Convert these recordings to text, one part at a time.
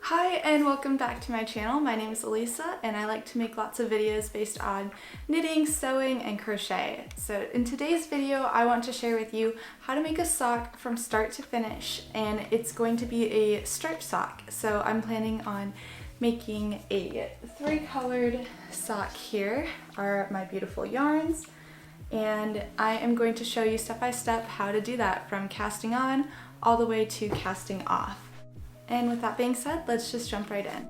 Hi and welcome back to my channel. My name is Elisa and I like to make lots of videos based on knitting, sewing, and crochet. So in today's video I want to share with you how to make a sock from start to finish, and it's going to be a striped sock. So I'm planning on making a 3-colored sock. Here are my beautiful yarns, and I am going to show you step by step how to do that from casting on all the way to casting off. And with that being said, let's just jump right in.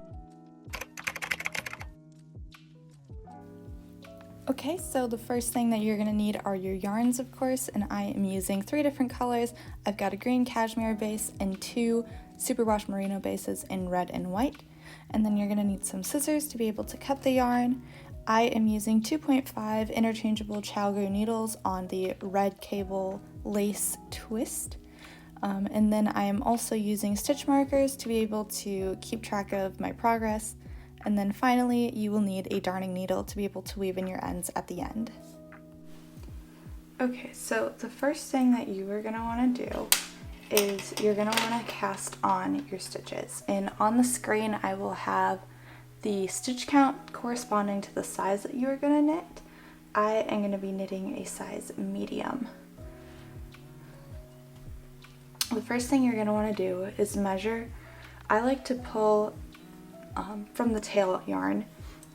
Okay, so the first thing that you're going to need are your yarns, of course, and I am using 3 different colors. I've got a green cashmere base and 2 superwash merino bases in red and white. And then you're going to need some scissors to be able to cut the yarn. I am using 2.5 interchangeable chalgo needles on the red cable lace twist. And then I am also using stitch markers to be able to keep track of my progress. And then finally, you will need a darning needle to be able to weave in your ends at the end. Okay, so the first thing that you are going to want to do is you're going to want to cast on your stitches. And on the screen, I will have the stitch count corresponding to the size that you are going to knit. I am going to be knitting a size medium. The first thing you're going to want to do is measure. I like to pull from the tail yarn.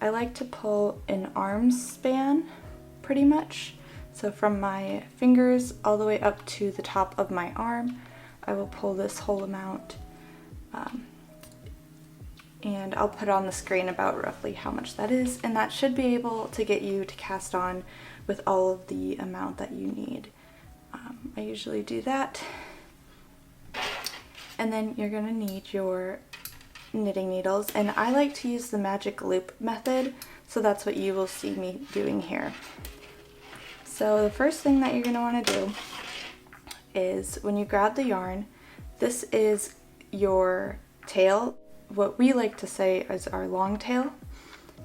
I like to pull an arm span pretty much. So from my fingers all the way up to the top of my arm, I will pull this whole amount. And I'll put on the screen about roughly how much that is, and that should be able to get you to cast on with all of the amount that you need. I usually do that. And then you're going to need your knitting needles, and I like to use the magic loop method, so that's what you will see me doing here. So the first thing that you're going to want to do is when you grab the yarn, this is your tail, what we like to say is our long tail,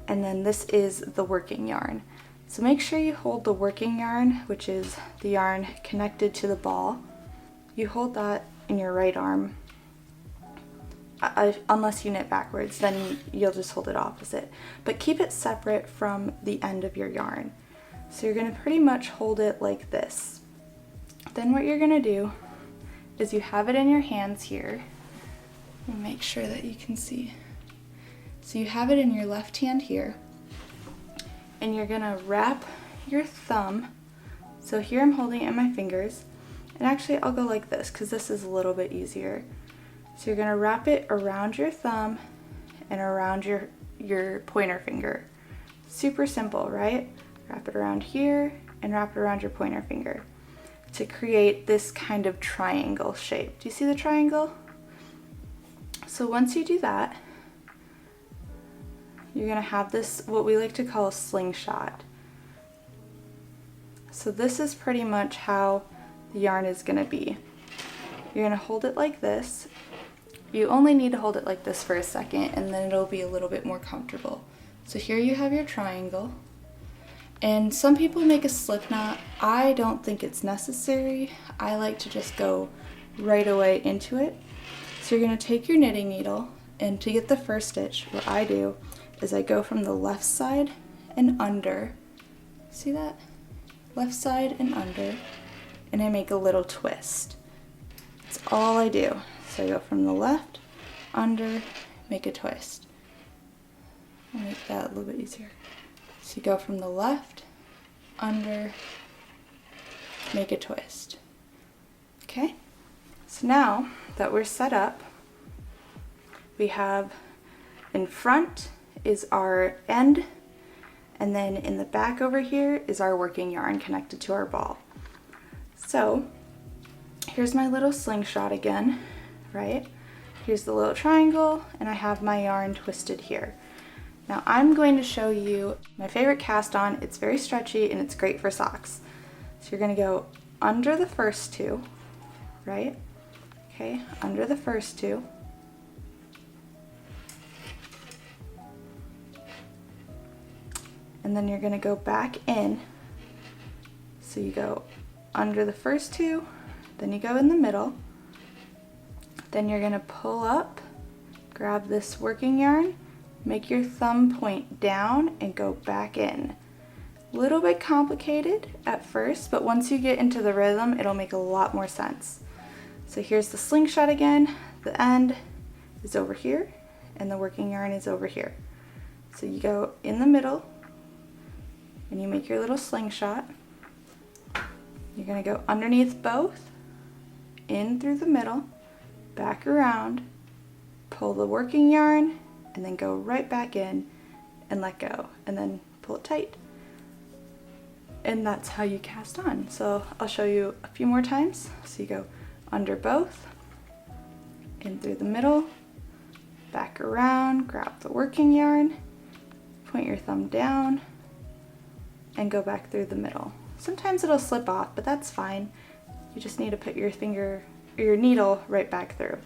and then this is the working yarn. So make sure you hold the working yarn, which is the yarn connected to the ball. You hold that in your right arm. Unless you knit backwards, then you'll just hold it opposite. But keep it separate from the end of your yarn. So you're going to pretty much hold it like this. Then what you're going to do is you have it in your hands here. Make sure that you can see. So you have it in your left hand here, and you're going to wrap your thumb. So here I'm holding it in my fingers, and actually I'll go like this because this is a little bit easier. So you're going to wrap it around your thumb and around your pointer finger. Super simple, right? Wrap it around here and wrap it around your pointer finger to create this kind of triangle shape. Do you see the triangle? So once you do that, you're going to have this, what we like to call a slingshot. So this is pretty much how the yarn is going to be. You're going to hold it like this. You only need to hold it like this for a second, and then it'll be a little bit more comfortable. So here you have your triangle, and some people make a slip knot. I don't think it's necessary. I like to just go right away into it. So you're going to take your knitting needle, and to get the first stitch, what I do is I go from the left side and under. See that? Left side and under, and I make a little twist. That's all I do. So I go from the left, under, make a twist. I'll make that a little bit easier. So you go from the left, under, make a twist. Okay? So now that we're set up, we have in front is our end, and then in the back over here is our working yarn connected to our ball. So here's my little slingshot again. Right? Here's the little triangle, and I have my yarn twisted here. Now I'm going to show you my favorite cast on. It's very stretchy and it's great for socks. So you're going to go under the first 2, right? Okay, under the first 2. And then you're going to go back in. So you go under the first 2, then you go in the middle. Then you're going to pull up grab this working yarn, make your thumb point down and go back in. A little bit complicated at first, but once you get into the rhythm, it'll make a lot more sense. So here's the slingshot again. The end is over here and the working yarn is over here. So you go in the middle and you make your little slingshot. You're gonna go underneath both, in through the middle, back around, pull the working yarn, and then go right back in and let go, and then pull it tight. And that's how you cast on. So I'll show you a few more times. So you go under both, in through the middle, back around, grab the working yarn, point your thumb down, and go back through the middle. Sometimes it'll slip off, but that's fine. You just need to put your finger or your needle right back through.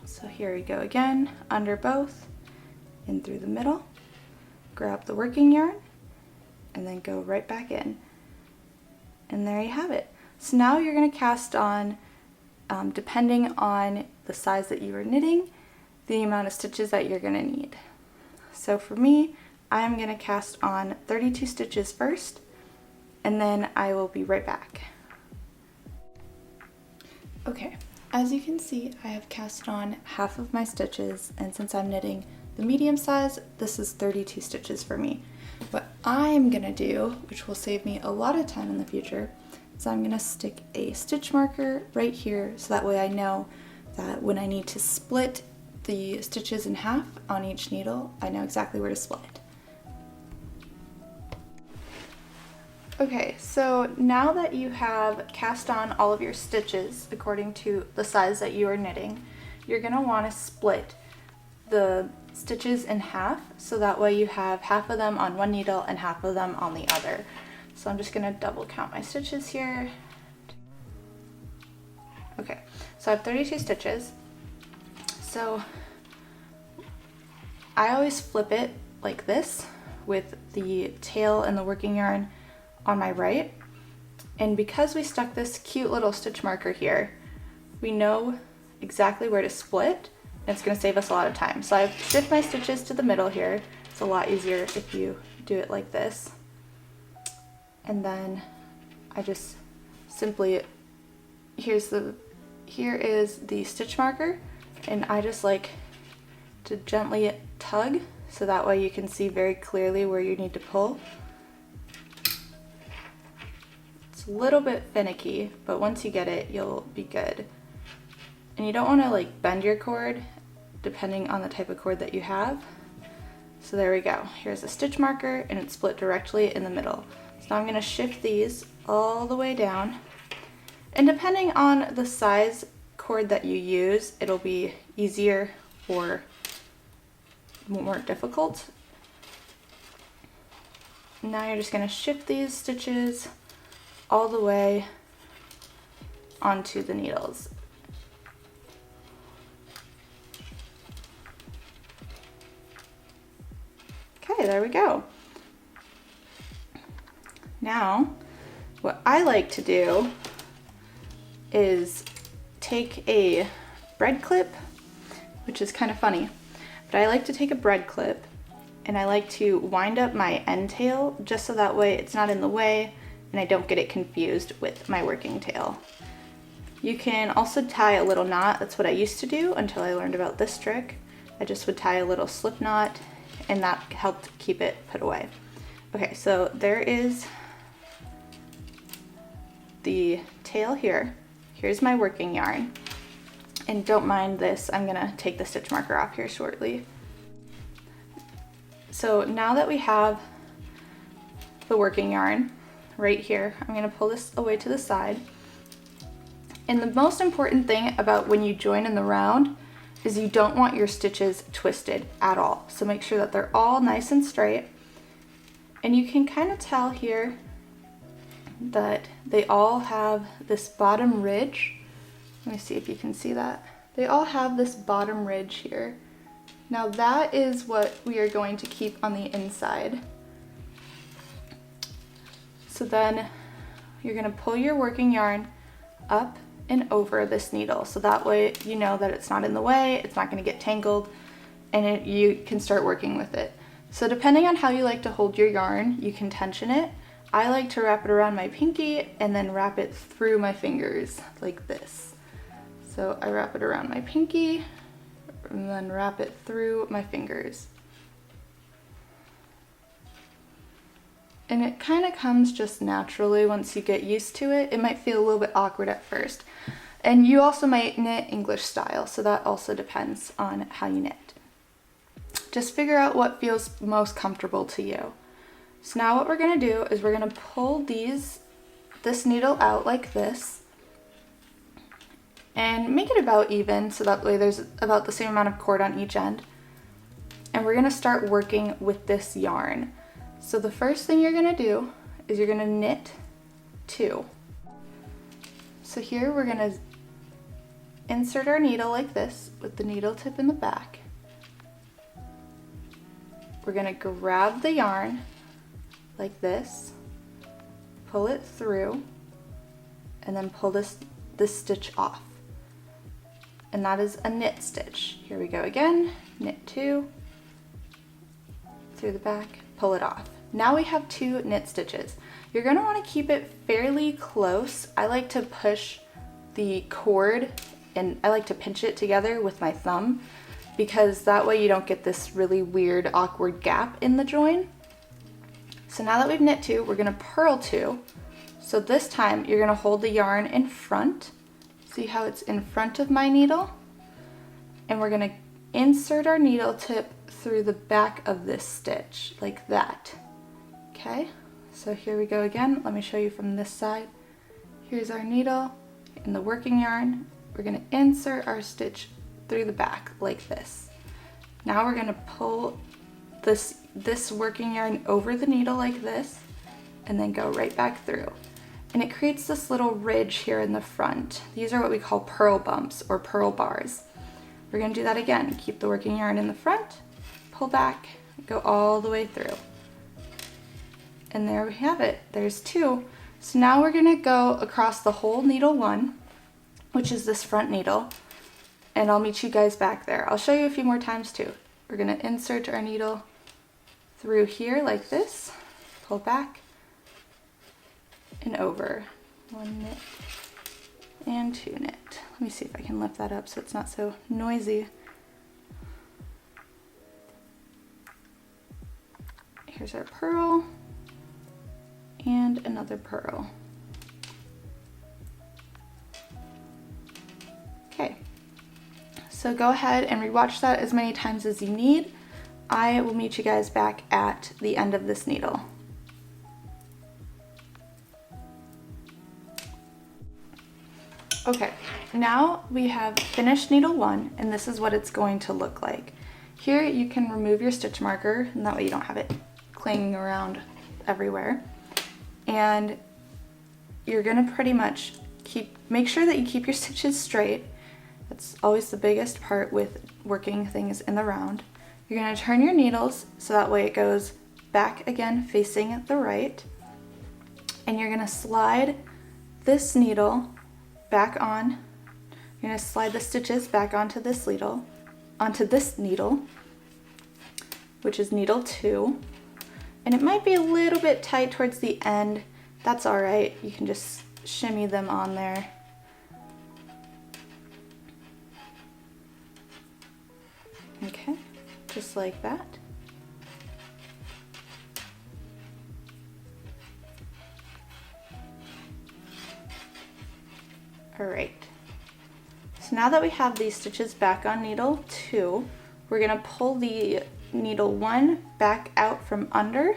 So here we go again, under both, in through the middle, grab the working yarn, and then go right back in. And there you have it. So now you're going to cast on, depending on the size that you are knitting, the amount of stitches that you're going to need. So for me, I'm going to cast on 32 stitches first, and then I will be right back. Okay, as you can see, I have cast on half of my stitches, and since I'm knitting the medium size, this is 32 stitches for me. What I'm gonna do, which will save me a lot of time in the future, is I'm gonna stick a stitch marker right here so that way I know that when I need to split the stitches in half on each needle, I know exactly where to split it. Okay, so now that you have cast on all of your stitches according to the size that you are knitting, you're gonna wanna split the stitches in half so that way you have half of them on one needle and half of them on the other. So I'm just gonna double count my stitches here. Okay, so I have 32 stitches. So I always flip it like this with the tail and the working yarn on my right. And because we stuck this cute little stitch marker here, we know exactly where to split. It's going to save us a lot of time. So I've dipped my stitches to the middle here. It's a lot easier if you do it like this. And then I just simply, here is the stitch marker, and I just like to gently tug so that way you can see very clearly where you need to pull. It's a little bit finicky, but once you get it, you'll be good. And you don't want to like bend your cord depending on the type of cord that you have. So there we go. Here's a stitch marker and it's split directly in the middle. So now I'm going to shift these all the way down. And depending on the size cord that you use, it'll be easier or more difficult. Now you're just going to shift these stitches all the way onto the needles. Okay, there we go. Now, what I like to do is take a bread clip, which is kind of funny, but I like to take a bread clip and I like to wind up my end tail just so that way it's not in the way and I don't get it confused with my working tail. You can also tie a little knot. That's what I used to do until I learned about this trick. I just would tie a little slip knot and that helped keep it put away. Okay, so there is the tail here. Here's my working yarn. And don't mind this, I'm gonna take the stitch marker off here shortly. So now that we have the working yarn right here, I'm gonna pull this away to the side. And the most important thing about when you join in the round is you don't want your stitches twisted at all. So make sure that they're all nice and straight. And you can kind of tell here that they all have this bottom ridge. Let me see if you can see that. They all have this bottom ridge here. Now that is what we are going to keep on the inside. So then you're gonna pull your working yarn up and over this needle. So that way you know that it's not in the way, it's not going to get tangled, and you can start working with it. So depending on how you like to hold your yarn, you can tension it. I like to wrap it around my pinky and then wrap it through my fingers like this. So I wrap it around my pinky and then wrap it through my fingers. And it kind of comes just naturally once you get used to it. It might feel a little bit awkward at first. And you also might knit English style, so that also depends on how you knit. Just figure out what feels most comfortable to you. So now what we're going to do is we're going to pull this needle out like this and make it about even, so that way there's about the same amount of cord on each end. And we're going to start working with this yarn. So the first thing you're going to do is you're going to knit 2. So here we're going to insert our needle like this with the needle tip in the back. We're going to grab the yarn like this, pull it through, and then pull this stitch off. And that is a knit stitch. Here we go again, knit 2, through the back, pull it off. Now we have 2 knit stitches. You're going to want to keep it fairly close. I like to push the cord and I like to pinch it together with my thumb, because that way you don't get this really weird, awkward gap in the join. So now that we've knit 2, we're going to purl 2. So this time you're going to hold the yarn in front. See how it's in front of my needle? And we're going to insert our needle tip through the back of this stitch, like that. Okay, so here we go again. Let me show you from this side. Here's our needle in the working yarn. We're going to insert our stitch through the back like this. Now we're going to pull this working yarn over the needle like this and then go right back through. And it creates this little ridge here in the front. These are what we call purl bumps or purl bars. We're going to do that again. Keep the working yarn in the front, pull back, go all the way through. And there we have it. There's 2. So now we're going to go across the whole needle 1, which is this front needle, and I'll meet you guys back there. I'll show you a few more times too. We're going to insert our needle through here like this, pull back, and over. 1 knit and 2 knit. Let me see if I can lift that up so it's not so noisy. Here's our purl and another purl. Okay, so go ahead and rewatch that as many times as you need. I will meet you guys back at the end of this needle. Okay, now we have finished needle 1, and this is what it's going to look like. Here you can remove your stitch marker, and that way you don't have it clinging around everywhere. And you're gonna pretty much make sure that you keep your stitches straight. That's always the biggest part with working things in the round. You're gonna turn your needles so that way it goes back again facing the right. And you're gonna slide this needle back on. You're gonna slide the stitches back onto this needle, which is needle 2. And it might be a little bit tight towards the end. That's all right. You can just shimmy them on there. Okay, just like that. All right. So now that we have these stitches back on needle 2, we're gonna pull the needle 1 back out from under,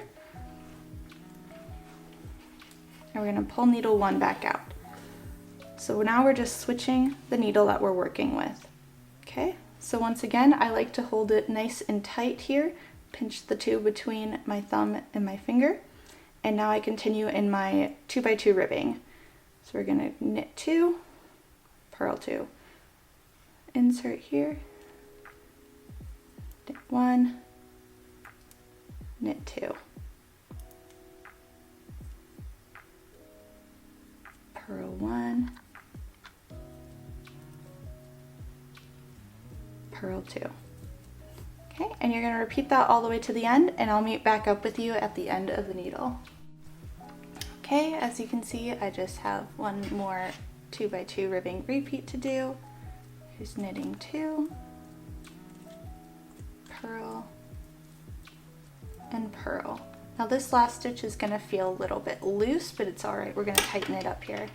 and we're gonna pull needle 1 back out. So now we're just switching the needle that we're working with. Okay, so once again, I like to hold it nice and tight here, pinch the 2 between my thumb and my finger, and now I continue in my 2x2 ribbing. So we're gonna knit 2, purl 2, insert here, knit 1, knit 2, purl 1, purl 2. Okay, and you're going to repeat that all the way to the end, and I'll meet back up with you at the end of the needle. Okay, as you can see, I just have one more 2x2 ribbing repeat to do. Here's knitting 2, purl, and purl. Now this last stitch is going to feel a little bit loose, but it's alright, we're going to tighten it up here.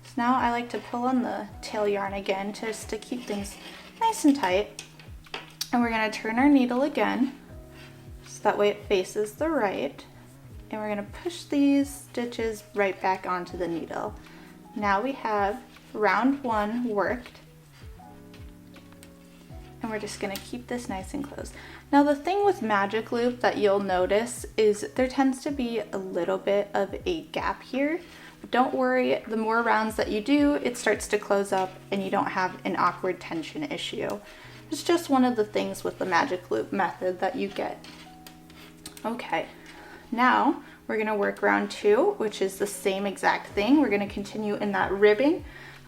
So now I like to pull on the tail yarn again just to keep things nice and tight. And we're going to turn our needle again, so that way it faces the right. And we're going to push these stitches right back onto the needle. Now we have round 1 worked. And we're just going to keep this nice and close. Now the thing with magic loop that you'll notice is there tends to be a little bit of a gap here. But don't worry, the more rounds that you do, it starts to close up and you don't have an awkward tension issue. It's just one of the things with the magic loop method that you get. Okay, now we're going to work round 2, which is the same exact thing. We're going to continue in that ribbing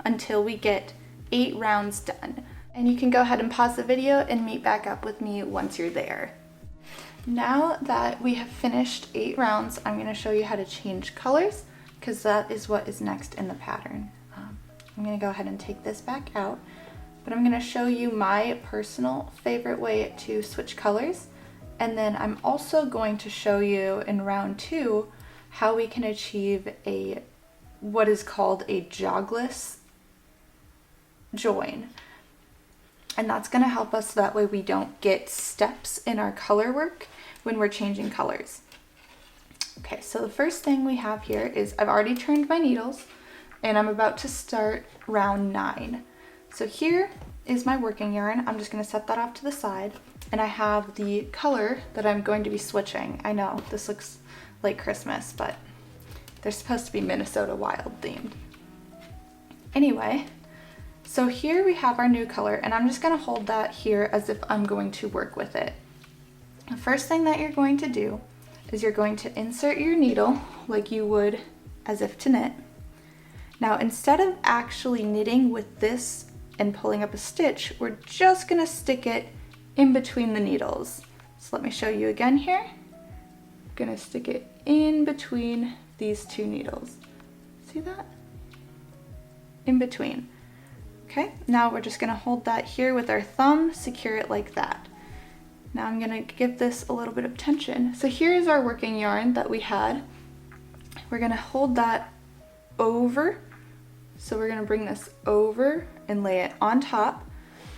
until we get 8 rounds done. And you can go ahead and pause the video and meet back up with me once you're there. Now that we have finished 8 rounds, I'm going to show you how to change colors, because that is what is next in the pattern. I'm going to go ahead and take this back out. But I'm going to show you my personal favorite way to switch colors, and then I'm also going to show you in round 2 how we can achieve what is called a jog-less join. And that's going to help us so that way we don't get steps in our color work when we're changing colors. Okay, so the first thing we have here is I've already turned my needles and I'm about to start round 9. So here is my working yarn. I'm just going to set that off to the side, and I have the color that I'm going to be switching. I know this looks like Christmas, but they're supposed to be Minnesota Wild themed. Anyway, so here we have our new color, and I'm just going to hold that here as if I'm going to work with it. The first thing that you're going to do is you're going to insert your needle like you would as if to knit. Now instead of actually knitting with this and pulling up a stitch, we're just going to stick it in between the needles. So let me show you again here. I'm going to stick it in between these 2 needles. See that? In between. Okay, now we're just going to hold that here with our thumb, secure it like that. Now I'm going to give this a little bit of tension. So here's our working yarn that we had. We're going to hold that over. So we're going to bring this over and lay it on top.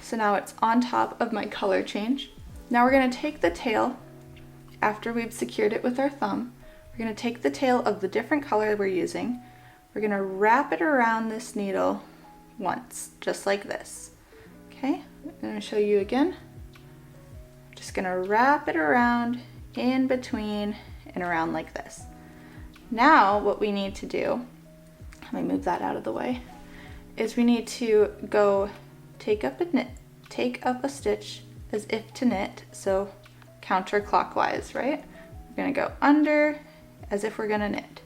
So now it's on top of my color change. Now we're going to take the tail, after we've secured it with our thumb, we're going to take the tail of the different color we're using. We're going to wrap it around this needle once, just like this. Okay, I'm going to show you again. Just going to wrap it around in between and around like this. Now what we need to do, let me move that out of the way, is we need to go take up a stitch as if to knit, so counterclockwise, right? We're going to go under as if we're going to knit.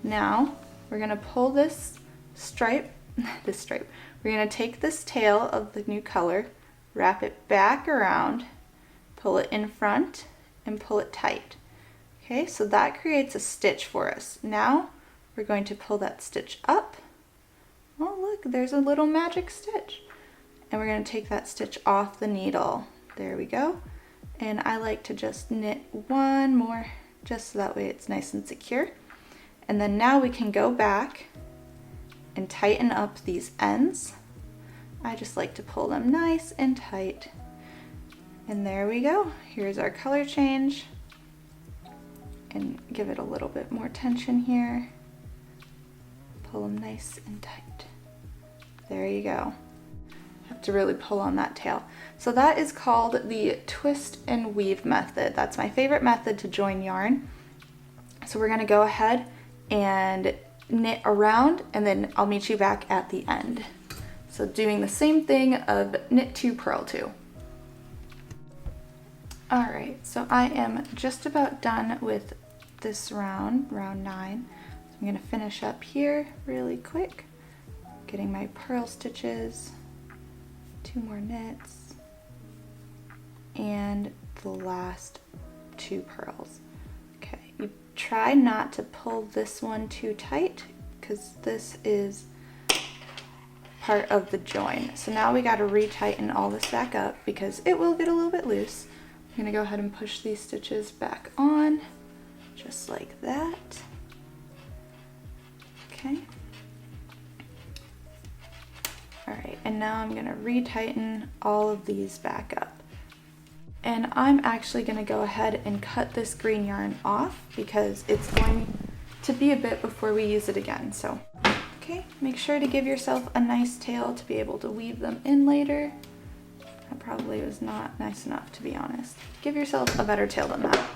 Now we're going to pull this stripe, we're going to take this tail of the new color, wrap it back around, pull it in front, and pull it tight. Okay, so that creates a stitch for us. Now we're going to pull that stitch up. Oh look, there's a little magic stitch. And we're going to take that stitch off the needle. There we go. And I like to just knit one more, just so that way it's nice and secure. And then now we can go back and tighten up these ends. I just like to pull them nice and tight. And there we go. Here's our color change. And give it a little bit more tension here. Pull them nice and tight. There you go. Have to really pull on that tail. So that is called the twist and weave method. That's my favorite method to join yarn. So we're gonna go ahead and knit around, and then I'll meet you back at the end. So doing the same thing of knit 2, purl 2. All right, so I am just about done with this round 9. So I'm gonna finish up here really quick, getting my purl stitches, 2 more knits, and the last 2 pearls. Okay, you try not to pull this one too tight because this is part of the join. So now we got to retighten all this back up because it will get a little bit loose. I'm going to go ahead and push these stitches back on just like that. Okay. All right, and now I'm going to retighten all of these back up. And I'm actually going to go ahead and cut this green yarn off because it's going to be a bit before we use it again. So, okay, make sure to give yourself a nice tail to be able to weave them in later. That probably was not nice enough, to be honest. Give yourself a better tail than that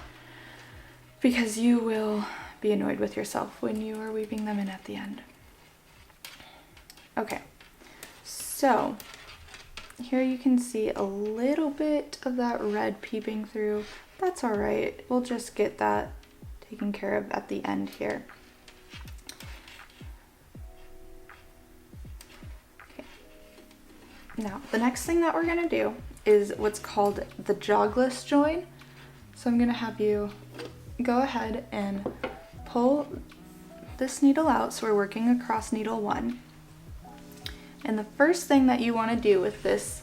because you will be annoyed with yourself when you are weaving them in at the end. Okay, so here you can see a little bit of that red peeping through. That's all right. We'll just get that taken care of at the end here. Okay. Now, the next thing that we're gonna do is what's called the jog-less join. So I'm gonna have you go ahead and pull this needle out. So we're working across needle 1. And the first thing that you want to do with this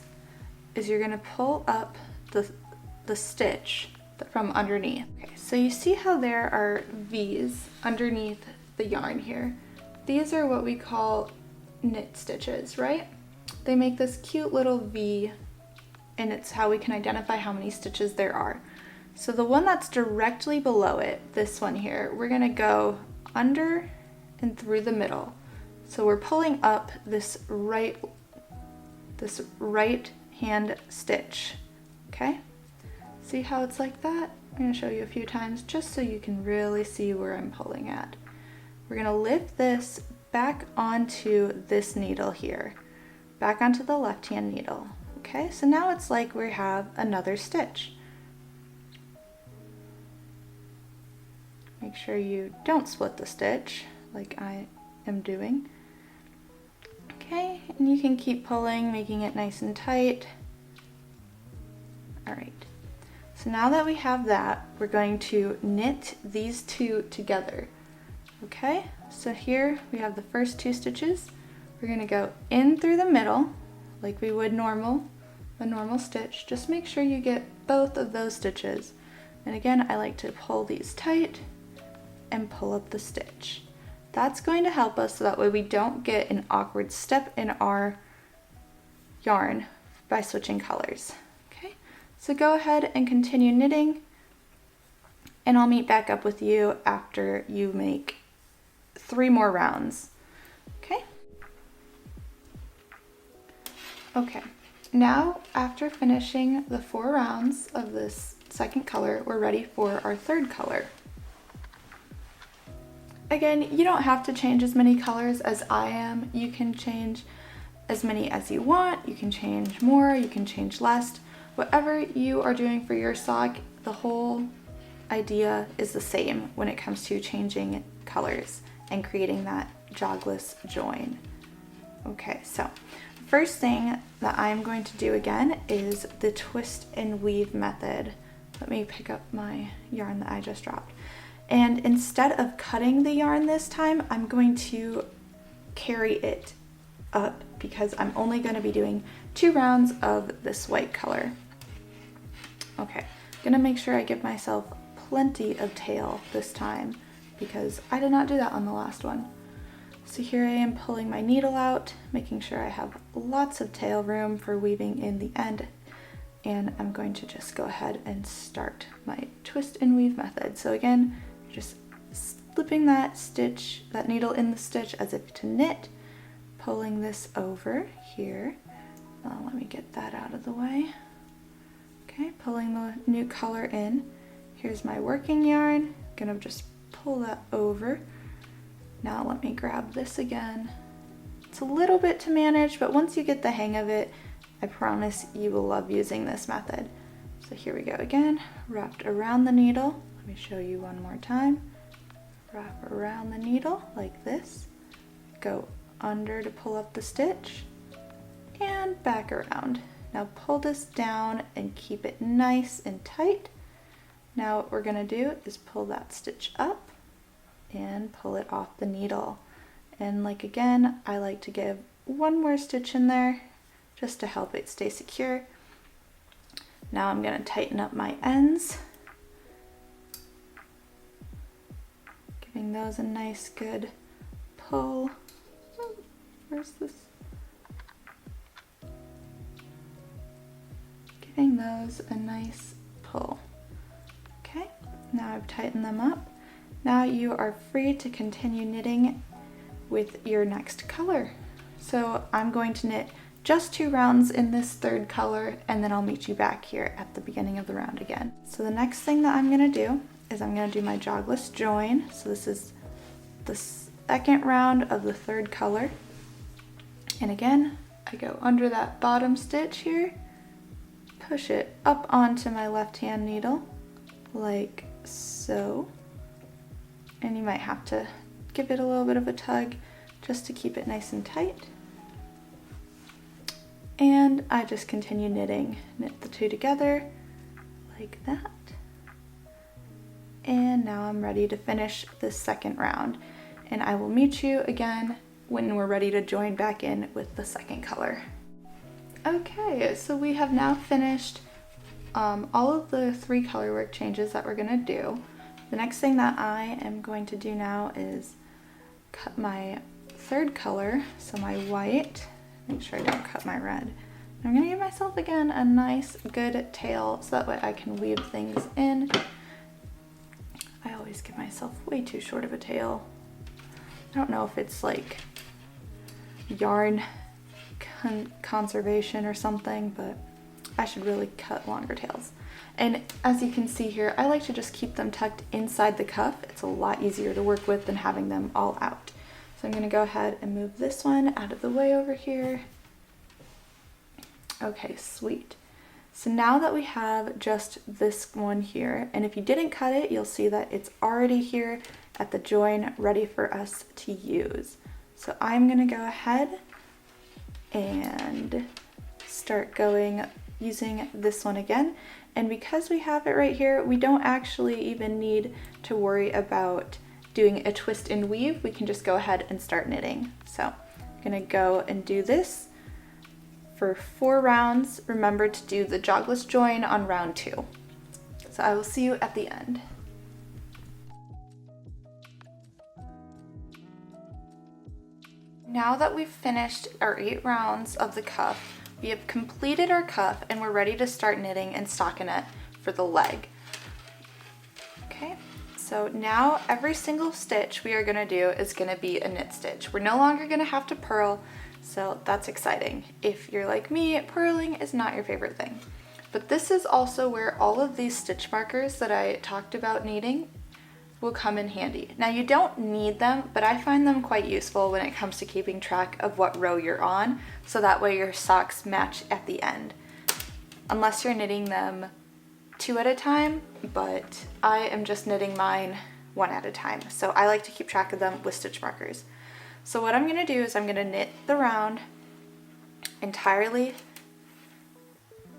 is you're going to pull up the stitch from underneath. Okay, so you see how there are V's underneath the yarn here. These are what we call knit stitches, right? They make this cute little V, and it's how we can identify how many stitches there are. So the one that's directly below it, this one here, we're going to go under and through the middle. So we're pulling up this right hand stitch, okay? See how it's like that? I'm gonna show you a few times just so you can really see where I'm pulling at. We're gonna lift this back onto this needle here, back onto the left hand needle, okay? So now it's like we have another stitch. Make sure you don't split the stitch like I am doing. Okay, and you can keep pulling, making it nice and tight. All right, so now that we have that, we're going to knit these 2 together. Okay, so here we have the first 2 stitches. We're gonna go in through the middle, like we would a normal stitch. Just make sure you get both of those stitches. And again, I like to pull these tight and pull up the stitch. That's going to help us so that way we don't get an awkward step in our yarn by switching colors. Okay, so go ahead and continue knitting, and I'll meet back up with you after you make 3 more rounds. Okay? Okay, now after finishing the 4 rounds of this second color, we're ready for our third color. Again, you don't have to change as many colors as I am. You can change as many as you want. You can change more, you can change less. Whatever you are doing for your sock, the whole idea is the same when it comes to changing colors and creating that jogless join. Okay, so the first thing that I'm going to do again is the twist and weave method. Let me pick up my yarn that I just dropped. And instead of cutting the yarn this time, I'm going to carry it up because I'm only going to be doing 2 rounds of this white color. Okay, I'm gonna make sure I give myself plenty of tail this time because I did not do that on the last one. So here I am pulling my needle out, making sure I have lots of tail room for weaving in the end. And I'm going to just go ahead and start my twist and weave method. So again, just slipping that needle in the stitch as if to knit, pulling this over here. Let me get that out of the way. Okay, pulling the new color in. Here's my working yarn. Gonna just pull that over. Now let me grab this again. It's a little bit to manage, but once you get the hang of it, I promise you will love using this method. So here we go again, wrapped around the needle. Let me show you one more time. Wrap around the needle like this. Go under to pull up the stitch and back around. Now pull this down and keep it nice and tight. Now what we're gonna do is pull that stitch up and pull it off the needle. And like again, I like to give one more stitch in there just to help it stay secure. Now I'm gonna tighten up my ends, giving those a nice good pull. Oh, where's this? Giving those a nice pull. Okay, now I've tightened them up. Now you are free to continue knitting with your next color. So I'm going to knit just 2 rounds in this third color, and then I'll meet you back here at the beginning of the round again. So the next thing that I'm gonna do is I'm gonna do my jog-less join. So this is the second round of the third color. And again, I go under that bottom stitch here, push it up onto my left hand needle like so. And you might have to give it a little bit of a tug just to keep it nice and tight. And I just continue knitting. Knit the 2 together like that. And now I'm ready to finish this second round. And I will meet you again when we're ready to join back in with the second color. Okay, so we have now finished all of the 3 color work changes that we're gonna do. The next thing that I am going to do now is cut my third color, so my white. Make sure I don't cut my red. I'm gonna give myself again a nice good tail so that way I can weave things in. I always give myself way too short of a tail. I don't know if it's like yarn conservation or something, but I should really cut longer tails. And as you can see here, I like to just keep them tucked inside the cuff. It's a lot easier to work with than having them all out. So I'm gonna go ahead and move this one out of the way over here. Okay, sweet. So now that we have just this one here, and if you didn't cut it, you'll see that it's already here at the join ready for us to use. So I'm gonna go ahead and start using this one again. And because we have it right here, we don't actually even need to worry about doing a twist and weave. We can just go ahead and start knitting. So I'm gonna go and do this for 4 rounds. Remember to do the jog-less join on round 2. So I will see you at the end. Now that we've finished our 8 rounds of the cuff, we have completed our cuff and we're ready to start knitting and stockinette for the leg. Okay, so now every single stitch we are gonna do is gonna be a knit stitch. We're no longer gonna have to purl, so that's exciting. If you're like me, purling is not your favorite thing. But this is also where all of these stitch markers that I talked about needing will come in handy. Now you don't need them, but I find them quite useful when it comes to keeping track of what row you're on, so that way your socks match at the end. Unless you're knitting them 2 at a time, but I am just knitting mine 1 at a time. So I like to keep track of them with stitch markers. So what I'm gonna do is I'm gonna knit the round entirely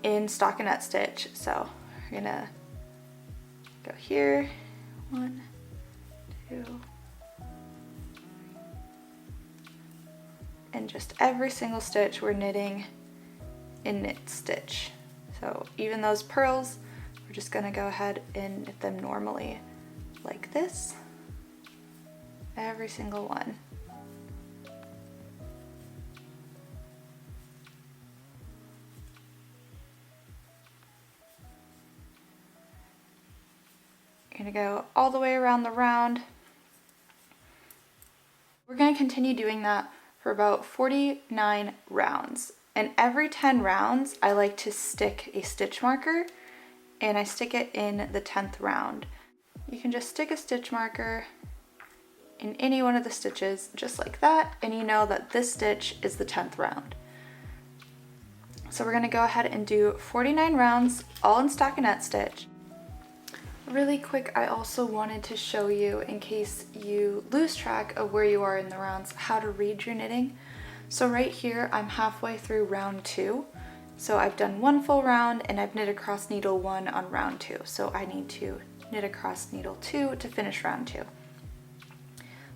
in stockinette stitch. So we're gonna go here, 1, 2, and just every single stitch we're knitting in knit stitch. So even those purls, we're just gonna go ahead and knit them normally like this, every single one. You're gonna go all the way around the round. We're gonna continue doing that for about 49 rounds. And every 10 rounds, I like to stick a stitch marker, and I stick it in the 10th round. You can just stick a stitch marker in any one of the stitches, just like that, and you know that this stitch is the 10th round. So we're gonna go ahead and do 49 rounds, all in stockinette stitch. Really quick, I also wanted to show you, in case you lose track of where you are in the rounds, how to read your knitting. So right here, I'm halfway through round 2, So I've done one full round and I've knit across needle 1 on round 2. So I need to knit across needle 2 to finish round 2.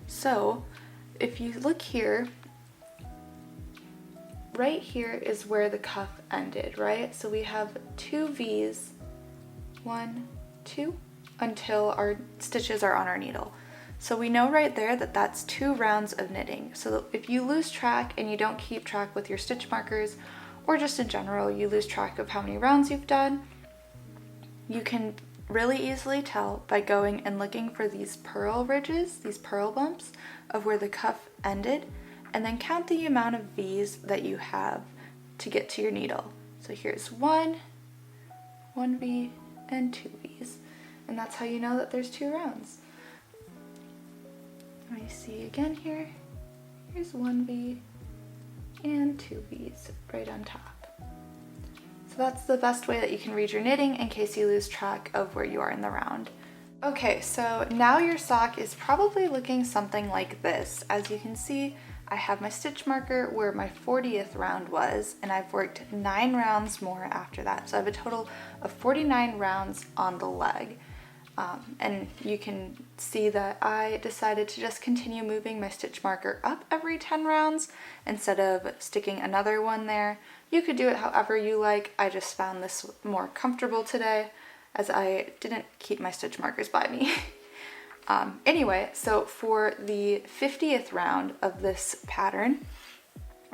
So if you look here, right here is where the cuff ended, right? So we have 2 V's, 1, 2, until our stitches are on our needle. So we know right there that that's 2 rounds of knitting. So if you lose track and you don't keep track with your stitch markers, or just in general, you lose track of how many rounds you've done, you can really easily tell by going and looking for these purl ridges, these purl bumps of where the cuff ended, and then count the amount of V's that you have to get to your needle. So here's 1 V, and 2 V's. And that's how you know that there's 2 rounds. Let me see again here. Here's 1 V and 2 V's right on top. So that's the best way that you can read your knitting in case you lose track of where you are in the round. Okay, so now your sock is probably looking something like this. As you can see, I have my stitch marker where my 40th round was, and I've worked 9 rounds more after that. So I have a total of 49 rounds on the leg. And you can see that I decided to just continue moving my stitch marker up every 10 rounds instead of sticking another one there. You could do it however you like. I just found this more comfortable today as I didn't keep my stitch markers by me. Anyway, so for the 50th round of this pattern,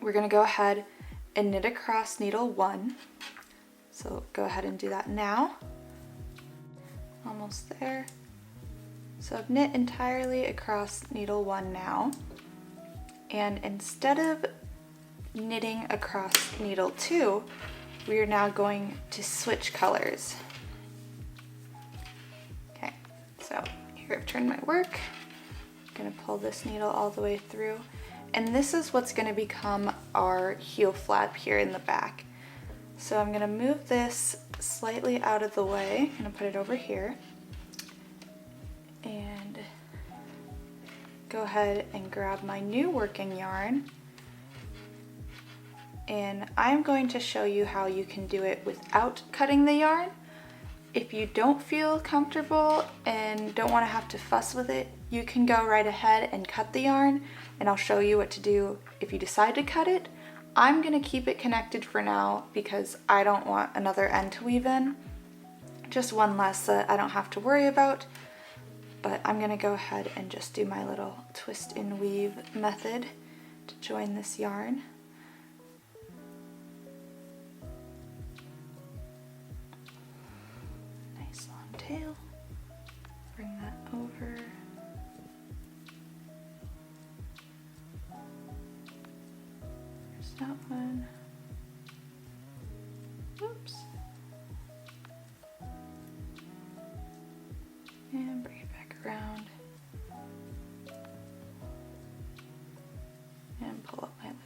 we're going to go ahead and knit across needle 1. So go ahead and do that now. Almost there. So I've knit entirely across needle 1 now. And instead of knitting across needle 2, we are now going to switch colors. Okay, so here I've turned my work. I'm going to pull this needle all the way through. And this is what's going to become our heel flap here in the back. So I'm going to move this slightly out of the way. I'm going to put it over here. And go ahead and grab my new working yarn. And I'm going to show you how you can do it without cutting the yarn. If you don't feel comfortable and don't want to have to fuss with it, you can go right ahead and cut the yarn, and I'll show you what to do if you decide to cut it. I'm going to keep it connected for now because I don't want another end to weave in. Just one less that I don't have to worry about. But I'm going to go ahead and just do my little twist and weave method to join this yarn. Nice long tail. Bring that over. There's that one. Oops. And bring it back around. And pull up my loop.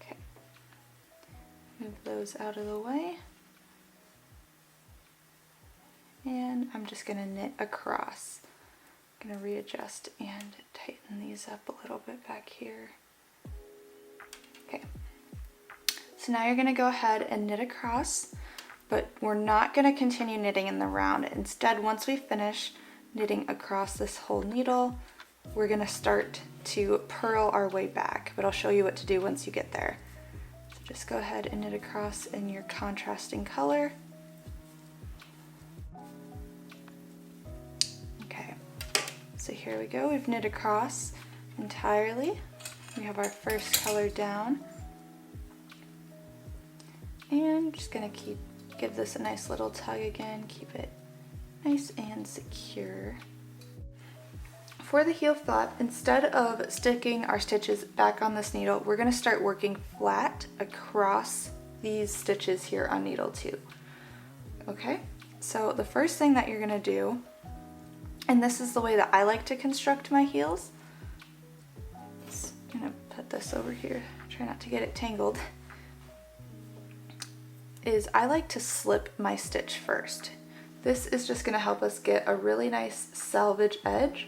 Okay. Move those out of the way. And I'm just going to knit across. I'm going to readjust and tighten these up a little bit back here. Okay. So now you're going to go ahead and knit across, but we're not going to continue knitting in the round. Instead, once we finish knitting across this whole needle, we're going to start to purl our way back, but I'll show you what to do once you get there. So just go ahead and knit across in your contrasting color. Okay, so here we go. We've knit across entirely. We have our first color down. And just going to give this a nice little tug again, keep it nice and secure. For the heel flap, instead of sticking our stitches back on this needle, we're going to start working flat across these stitches here on needle 2. Okay, so the first thing that you're going to do, and this is the way that I like to construct my heels. I'm going to put this over here, try not to get it tangled. Is I like to slip my stitch first. This is just going to help us get a really nice selvage edge,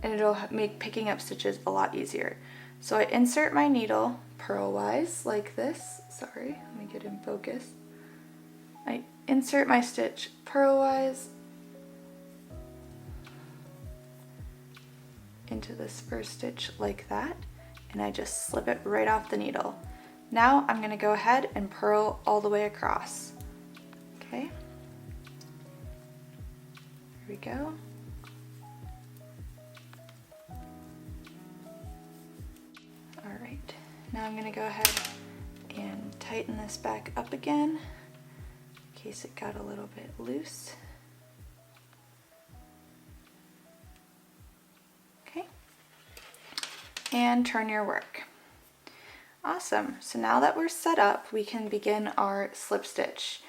and it'll make picking up stitches a lot easier. So I insert my needle purlwise like this. Sorry, let me get in focus. I insert my stitch purlwise into this first stitch like that, and I just slip it right off the needle. Now I'm going to go ahead and purl all the way across. Okay, here we go. All right, now I'm going to go ahead and tighten this back up again in case it got a little bit loose. Okay, and turn your work. Awesome, so now that we're set up, we can begin our slip stitch.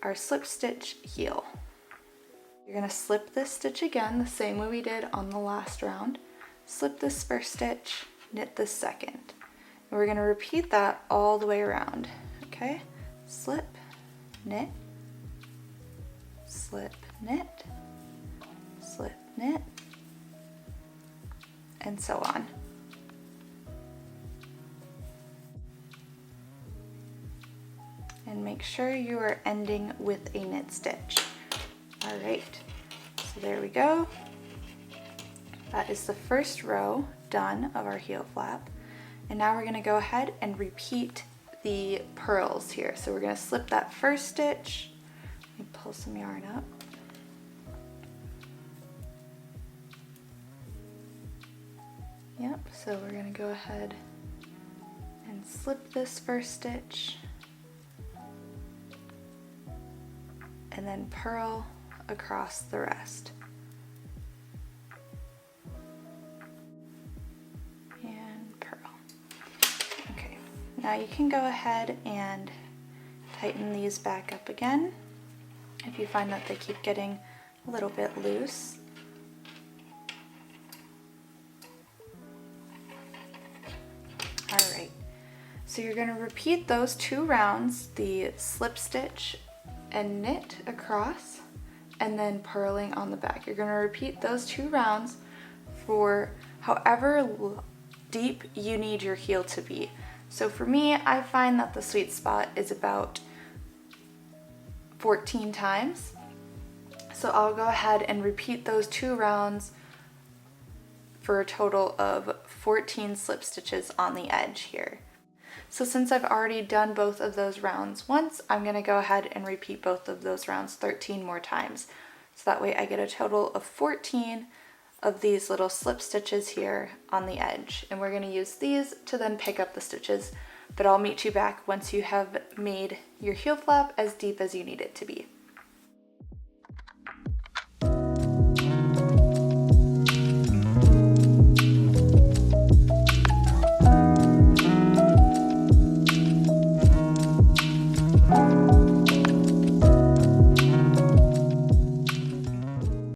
Our slip stitch heel. You're going to slip this stitch again the same way we did on the last round. Slip this first stitch, knit this second. And we're going to repeat that all the way around. Okay? Slip, knit, slip, knit, slip, knit, and so on. And make sure you are ending with a knit stitch. All right, so there we go. That is the first row done of our heel flap. And now we're gonna go ahead and repeat the purls here. So we're gonna slip that first stitch. Let me pull some yarn up. Yep, so we're gonna go ahead and slip this first stitch and then purl across the rest. And purl. Okay, now you can go ahead and tighten these back up again if you find that they keep getting a little bit loose. All right, so you're going to repeat those 2 rounds, the slip stitch and knit across, and then purling on the back. You're going to repeat those 2 rounds for however deep you need your heel to be. So for me, I find that the sweet spot is about 14 times. So I'll go ahead and repeat those 2 rounds for a total of 14 slip stitches on the edge here. So since I've already done both of those rounds once, I'm going to go ahead and repeat both of those rounds 13 more times. So that way I get a total of 14 of these little slip stitches here on the edge. And we're going to use these to then pick up the stitches, but I'll meet you back once you have made your heel flap as deep as you need it to be.